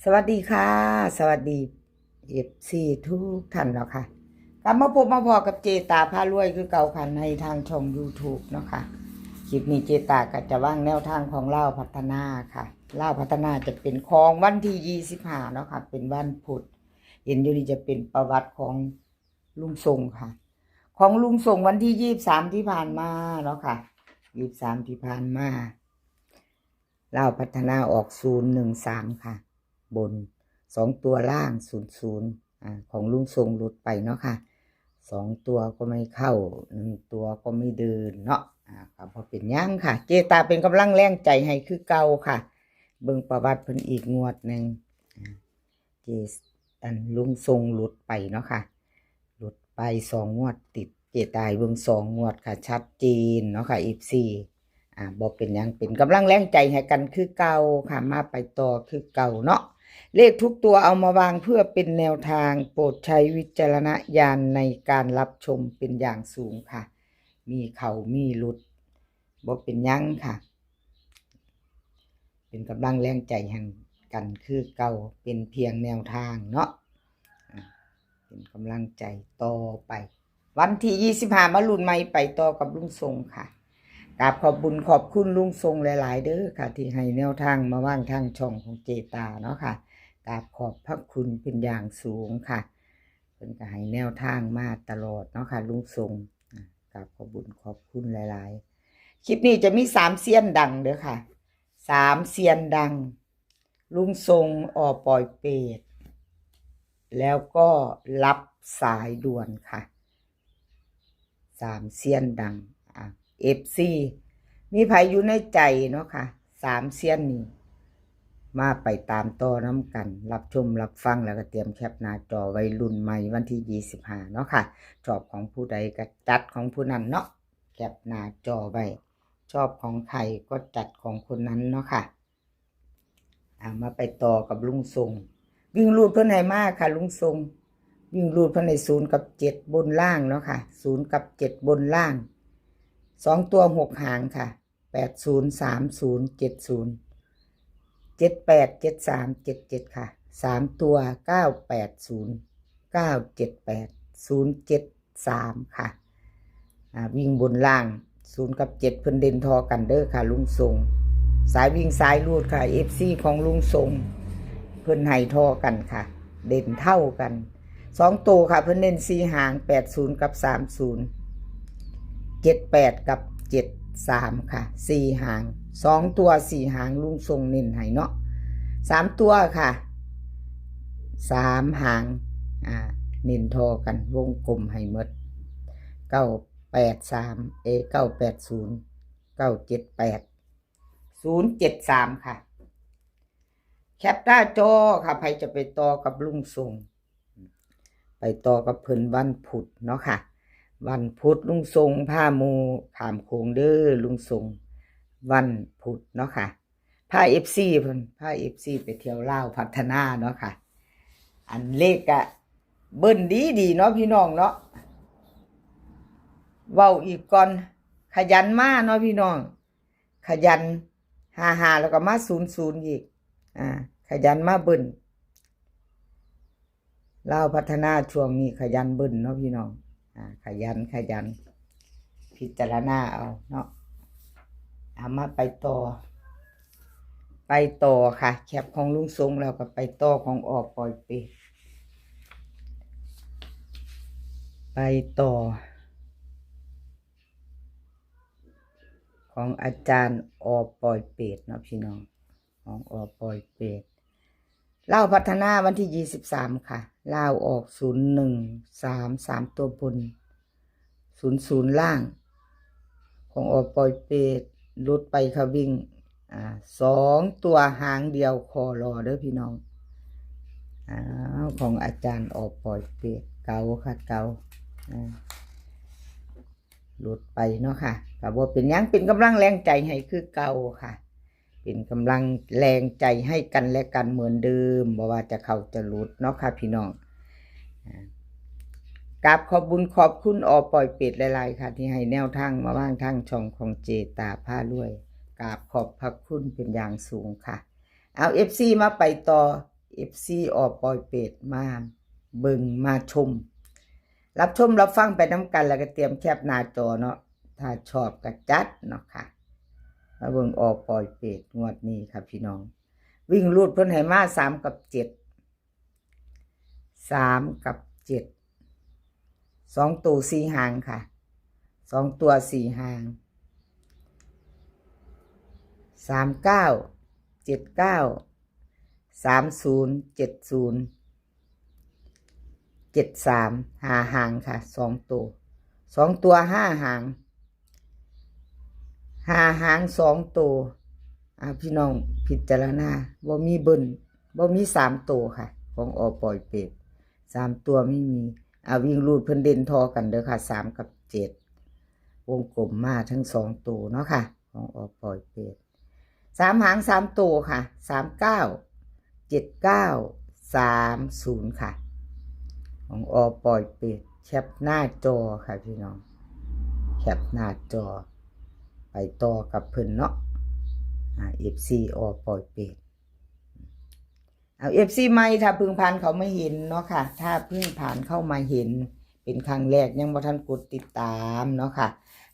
สวัสดีค่ะสวัสดีเอฟซีทุกท่านเนาะค่ะกลับมาพบมาพอกับเจตาพารวยคือเก่าค่ะในทางช่อง YouTube เนาะค่ะคลิปนี้เจตาก็จะว่างแนวทางของเล่าพัฒนาค่ะเล่าพัฒนาจะเป็นของวันที่25เนาะค่ะเป็นวันพุธเห็นอยู่นี่จะเป็นประวัติของลุงทรงค่ะของลุงทรงวันที่23ที่ผ่านมาเนาะค่ะ23ที่ผ่านมาเล่าพัฒนาออก013ค่ะบน2 ตัวล่าง00ของลุงทรงหลุดไปเนาะค่ะ2 ตัวก็ไม่เข้า1 ตัวก็ไม่เดินเนาะก็พอเป็นย่างค่ะเจตาเป็นกำลังแรงใจให้คือเก่าค่ะเบิ่งประวัติเพิ่นอีกงวดหนึ่งเจลุงทรงหลุดไปเนาะค่ะหลุดไป2 งวดติดเจตายเบิ่ง2 งวดค่ะชัดเจนเนาะค่ะ14บอกเป็นยังเป็นกำลังแรงใจให้กันคือเก่าค่ะมาไปต่อคือเก่าเนาะเลขทุกตัวเอามาวางเพื่อเป็นแนวทางโปรดใช้วิจารณญาณในการรับชมเป็นอย่างสูงค่ะมีเขามีหลุดบอกเป็นยังค่ะเป็นกำลังแรงใจให้กันคือเก่าเป็นเพียงแนวทางเนาะเป็นกำลังใจต่อไปวันที่25มาลุ้นใหม่ไปต่อกับลุงทรงค่ะกราบขอบบุญขอบคุณลุงทรงหลายๆเด้อค่ะที่ให้แนวทางมาว่างทางช่องของเจตาเนาะค่ะกราบขอบพระคุณเป็นอย่างสูงค่ะเพิ่นก็ให้แนวทางมาตลอดเนาะค่ะลุงทรงกราบขอบบุญขอบคุณหลายๆคลิปนี้จะมี3 เซียนดังเด้อค่ะ3 เซียนดังลุงทรงปล่อยเปรตแล้วก็รับสายด่วนค่ะ3 เซียนดังFC มีไผอยู่ในใจเนาะค่ะ3 เซียนนี้มาไปตามต่อน้ำกันรับชมรับฟังแล้วก็เตรียมแคปหน้าจอไว้รุ่นใหม่วันที่25เนาะค่ะชอบของผู้ใดก็จัดของผู้นั้นเนาะแคปหน้าจอไว้ชอบของใครก็จัดของคนนั้นเนาะค่ะมาไปต่อกับลุงทรงวิ่งรูดเพิ่นให้มากค่ะลุงทรงวิ่งรูดเพิ่นให้0 กับ 7บนล่างเนาะค่ะ0 กับ 7บนล่าง2 ตัว6 หางค่ะ80 30 70 78 73 77ค่ะ3 ตัว980 978 073ค่ะวิ่งบนล่าง0 กับ 7เพิ่นเด่นทอกันเด้อค่ะลุงทรงสายวิ่งสายรูดค่ะ FC ของลุงทรงเพิ่นให้ทอกันค่ะเด่นเท่ากัน2 ตัวค่ะเพิ่นเน้น4 หาง80 กับ 30 78 กับ 73ค่ะ4 หาง2 ตัว4 หางลุงทรงเน้นให้เนาะ3 ตัวค่ะ3 หางเน้นทอกันวงกลมให้หมด983 980 978 073ค่ะแคปหน้าจอค่ะใครจะไปต่อกับลุงทรงไปต่อกับเพิ่นวันพุธเนาะค่ะวันพุธลุงทรงผ้ามูขามโขงเด้อลุงทรงวันพุธเนาะค่ะผ้า FC เพิ่นผ้า FC ไปเที่ยวลาวพัฒนาเนาะค่ะอันเลขอะเบิ้นดีเนาะพี่น้องเนาะเว้าอีกก่อนขยันมาเนาะพี่น้องขยัน55แล้วก็มา00อีกขยันมาเบิ้นลาวพัฒนาช่วงนี้ขยันเบิ้นเนาะพี่น้องขยันพิจารณาเอาเนาะมาไปต่อค่ะแคปของลุงทรงแล้วก็ไปต่อของปล่อยไปต่อของอาจารย์ปล่อยเปรตเนาะพี่น้องของปล่อยเปรตเล่าพัฒนาวันที่23ค่ะเล่าออก0133ตัวบน00ล่างของปล่อยเปรตลดไปค่ะวิ่ง2 ตัวหางเดียวคอรอเด้อพี่น้องของอาจารย์ปล่อยเปรตเก่าค่ะเก่าลดไปเนาะค่ะก็บ่เป็นหยังเป็นกำลังแรงใจให้คือเก่าค่ะเป็นกำลังแรงใจให้กันและกันเหมือนเดิมบ่ว่าจะเข้าจะหลุดเนาะค่ะพี่น้องกราบขอบบุญขอบคุณปล่อยเปรตหลายๆค่ะที่ให้แนวทางมาว่างทางช่องของเจตาผ้ารวยกราบขอบพระคุณเป็นอย่างสูงค่ะเอา FC มาไปต่อ FC ออกปอยเป็ดมาเบิ่งมาชมรับชมรับฟังไปน้ำกันแล้วก็เตรียมแคปหน้าจอเนาะถ้าชอบก็จัดเนาะค่ะมาเบิ่งออกปอยเป็ดงวดนี้ครับพี่น้องวิ่งรูดเพิ่นให้มา3 กับ 7 3 กับ 7 2 ตัว 4 หางค่ะ2 ตัว 4 หาง39 79 30 70 73 5 หางค่ะ2 ตัว2 ตัว 5 หาง5 หาง2 ตัวพี่น้องพิจารณาบ่มีเบิ้ลบ่มี3 ตัวค่ะของอปอยเป็ด3 ตัวไม่มีวิ่งรูดเพิ่นเด่นทอกันเด้อค่ะ3 กับ 7วงกลมมาทั้ง2 ตัวเนาะค่ะของอปอยเป็ด3 หาง3 ตัวค่ะ39 79 30ค่ะของอปอยเป็ดแคปหน้าจอค่ะพี่น้องแคปหน้าจอไปต่อกับเพิ่นเนาะFC อปอยเป็ดFC ใหม่ถ้าเพิ่งผ่านเขาไม่เห็นเนาะค่ะถ้าเพิ่งผ่านเข้ามาเห็นเป็นครั้งแรกยังบ่ทันกดติดตามเนาะค่ะ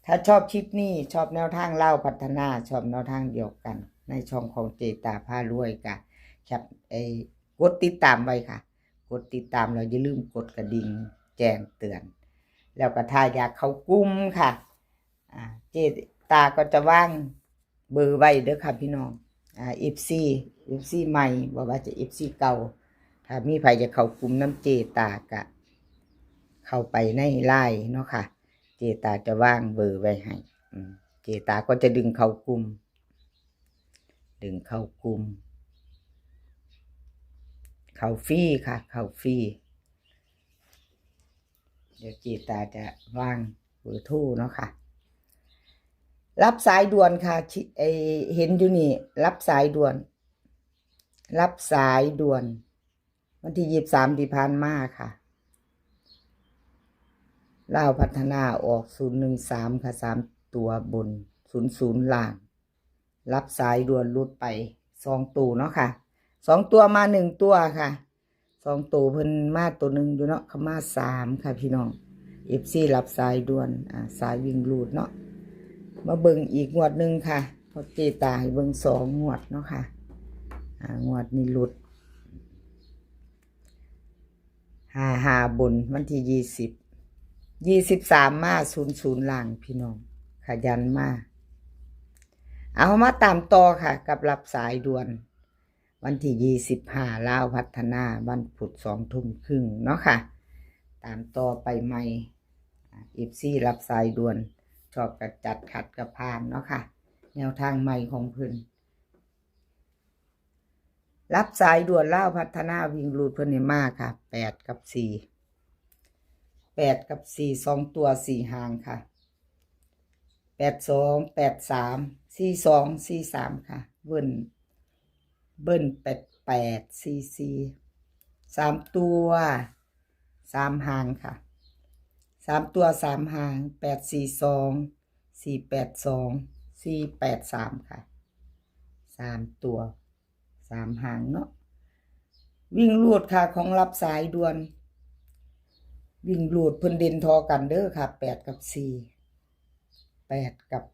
ถ้าชอบคลิปนี้ชอบแนวทางเล่าพัฒนาชอบแนวทางเดียวกันในช่องของเจตาพารวยกะแคปกดติดตามไว้ค่ะกดติดตามแล้วอย่าลืมกดกระดิ่งแจ้งเตือนแล้วก็ถ้าอยากเข้ากลุ่มค่ะเจตาก็จะว่างเบอร์ไว้เด้อค่ะพี่น้องFC ใหม่บ่ว่าจะ FC เก่าถ้ามีใครจะเข้ากลุ่มน้ำเจตากะเข้าไปในไลน์เนาะค่ะเจตาจะว่างเบอร์ไว้ให้เจตาก็จะดึงเข้ากลุ่มเข้าฟรีค่ะเข้าฟรีเดี๋ยวเจตาจะว่างเบอร์โทรเนาะค่ะรับสายด่วนค่ะเห็นอยู่นี่รับสายด่วนวันที่23ที่ผ่านมาค่ะลาวพัฒนาออก013ค่ะ3 ตัวบน00ล่างรับสายด่วนรุดไป2 ตัวเนาะค่ะ2 ตัวมา1 ตัวค่ะ2 ตัวเพิ่นมาตัวหนึ่งอยู่เนาะเขามา3ค่ะพี่น้อง FC รับสายด่วนสายวิ่งรูดเนาะมาเบิ่งอีกงวดหนึ่งค่ะเพราะเจตาให้เบิ่ง2 งวดเนาะค่ะงวดนี้หลุด55บนวันที่23มา00ล่างพี่น้องขยันมาเอามาตามต่อค่ะกับรับสายด่วนวันที่25ลาวพัฒนาวันพุธ20:30เนาะค่ะตามต่อไปใหม่FC รับสายด่วนชอบกระจัดขัดกระพานเนาะค่ะแนวทางใหม่ของเพิ่นรับสายด่วนลาวพัฒนาวิ่งรูดเพิ่นให้มาค่ะ8 กับ 4 2 ตัว 4 หางค่ะ82 83 42 43ค่ะเบิ้ล88 44 3 ตัว 3 หางค่ะ3 ตัว 3 หาง842 482 483ค่ะ3 ตัว 3 หางเนาะวิ่งรูดค่ะของรับสายด่วนวิ่งรูดเพิ่นเด่นทอกันเด้อค่ะ8 กับ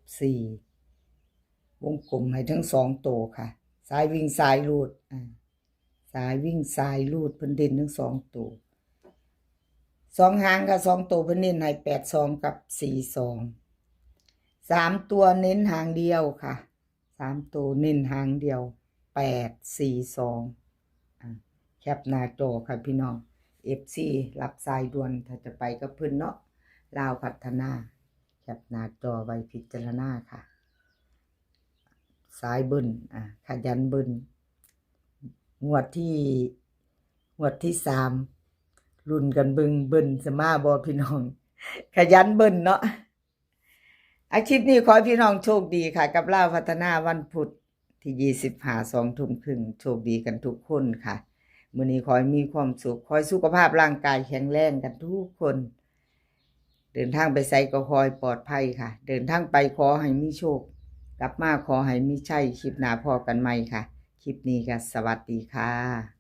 4วงกลมให้ทั้ง2 ตัวค่ะสายวิ่งสายรูดสายวิ่งสายรูดเพิ่นเด่นทั้ง2 ตัว2 หางค่ะ2 ตัวเพิ่นเน้นให้82 กับ 42 3 ตัวเน้นหางเดียวค่ะ3 ตัวเน้นหางเดียว842แคปหน้าจอค่ะพี่น้อง FC รับสายด่วนถ้าจะไปกับเพิ่นเนาะลาวพัฒนาแคปหน้าจอไว้พิจารณาค่ะสายเบิ้ลขยันเบิ้ลงวดที่3รุ่นกันเบิ้ลสมาบ่พี่น้องขยันเบิ้ลเนาะอาชีพนี้ขอให้พี่น้องโชคดีค่ะกับลาวพัฒนาวันพุธที่25 20:30โชคดีกันทุกคนค่ะมื้อนี้ขอให้มีความสุขขอให้สุขภาพร่างกายแข็งแรงกันทุกคนเดินทางไปไสก็ขอให้ปลอดภัยค่ะเดินทางไปขอให้มีโชคกลับมาขอให้มีชัยคลิปหน้าพอกันใหม่ค่ะคลิปนี้ก็สวัสดีค่ะ